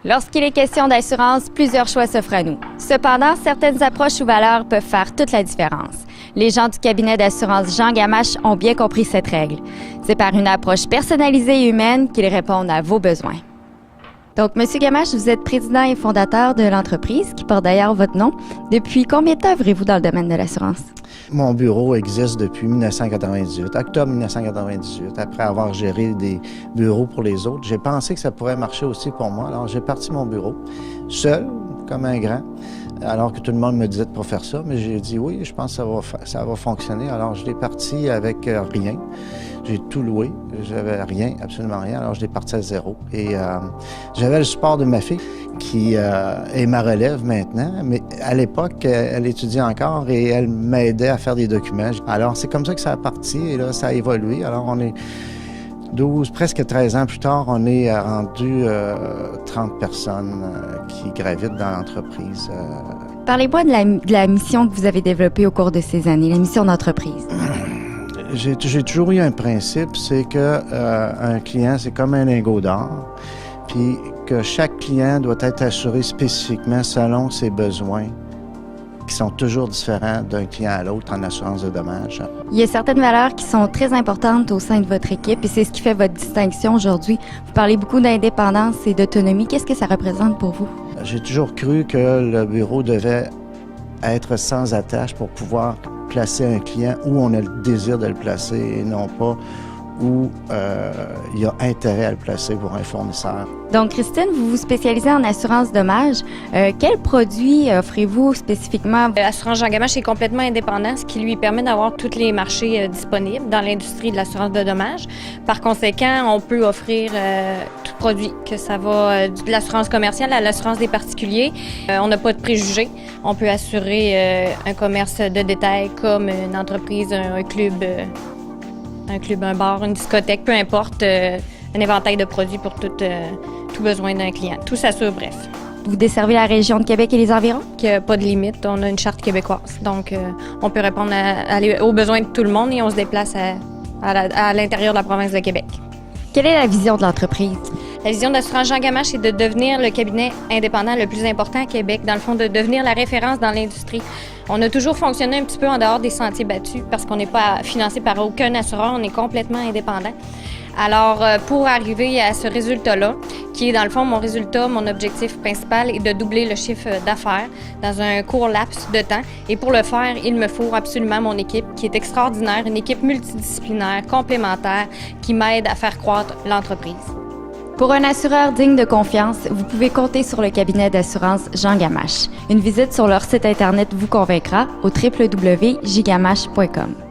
Lorsqu'il est question d'assurance, plusieurs choix s'offrent à nous. Cependant, certaines approches ou valeurs peuvent faire toute la différence. Les gens du cabinet d'assurance Jean Gamache ont bien compris cette règle. C'est par une approche personnalisée et humaine qu'ils répondent à vos besoins. Donc, Monsieur Gamache, vous êtes président et fondateur de l'entreprise, qui porte d'ailleurs votre nom. Depuis combien de temps œuvrez-vous dans le domaine de l'assurance? Mon bureau existe depuis 1998, octobre 1998. Après avoir géré des bureaux pour les autres, j'ai pensé que ça pourrait marcher aussi pour moi. Alors, j'ai parti mon bureau, seul, comme un grand, alors que tout le monde me disait de ne pas faire ça. Mais j'ai dit oui, je pense que ça va fonctionner. Alors, je l'ai parti avec rien. J'ai tout loué. J'avais rien, absolument rien. Alors, je l'ai parti à zéro. Et j'avais le support de ma fille, qui est ma relève maintenant. Mais à l'époque, elle étudiait encore et elle m'aidait à faire des documents. Alors, c'est comme ça que ça a parti. Et là, ça a évolué. Alors, on est 12, presque 13 ans plus tard, on est rendu 30 personnes qui gravitent dans l'entreprise. Parlez-moi de la mission que vous avez développée au cours de ces années, la mission d'entreprise. J'ai toujours eu un principe, c'est que un client, c'est comme un lingot d'or, puis que chaque client doit être assuré spécifiquement selon ses besoins, qui sont toujours différents d'un client à l'autre en assurance de dommages. Il y a certaines valeurs qui sont très importantes au sein de votre équipe et c'est ce qui fait votre distinction aujourd'hui. Vous parlez beaucoup d'indépendance et d'autonomie. Qu'est-ce que ça représente pour vous? J'ai toujours cru que le bureau devait être sans attache pour pouvoir placer un client où on a le désir de le placer et non pas où il y a intérêt à le placer pour un fournisseur. Donc, Christine, vous vous spécialisez en assurance dommages. Quels produits offrez-vous spécifiquement? L'assurance Jean Gamache est complètement indépendant, ce qui lui permet d'avoir tous les marchés disponibles dans l'industrie de l'assurance de dommages. Par conséquent, on peut offrir tout produit, que ça va de l'assurance commerciale à l'assurance des particuliers. On n'a pas de préjugés. On peut assurer un commerce de détail comme une entreprise, un club, un bar, une discothèque, peu importe, un éventail de produits pour tout besoin d'un client. Tout s'assure, bref. Vous desservez la région de Québec et les environs? Il n'y a pas de limite. On a une charte québécoise. Donc, on peut répondre aux besoins de tout le monde et on se déplace à l'intérieur de la province de Québec. Quelle est la vision de l'entreprise? La vision d'assurance Jean Gamache, c'est de devenir le cabinet indépendant le plus important à Québec. Dans le fond, de devenir la référence dans l'industrie. On a toujours fonctionné un petit peu en dehors des sentiers battus parce qu'on n'est pas financé par aucun assureur. On est complètement indépendant. Alors, pour arriver à ce résultat-là, qui est dans le fond mon résultat, mon objectif principal est de doubler le chiffre d'affaires dans un court laps de temps. Et pour le faire, il me faut absolument mon équipe qui est extraordinaire, une équipe multidisciplinaire, complémentaire, qui m'aide à faire croître l'entreprise. Pour un assureur digne de confiance, vous pouvez compter sur le cabinet d'assurance Jean Gamache. Une visite sur leur site Internet vous convaincra au www.jgamache.com.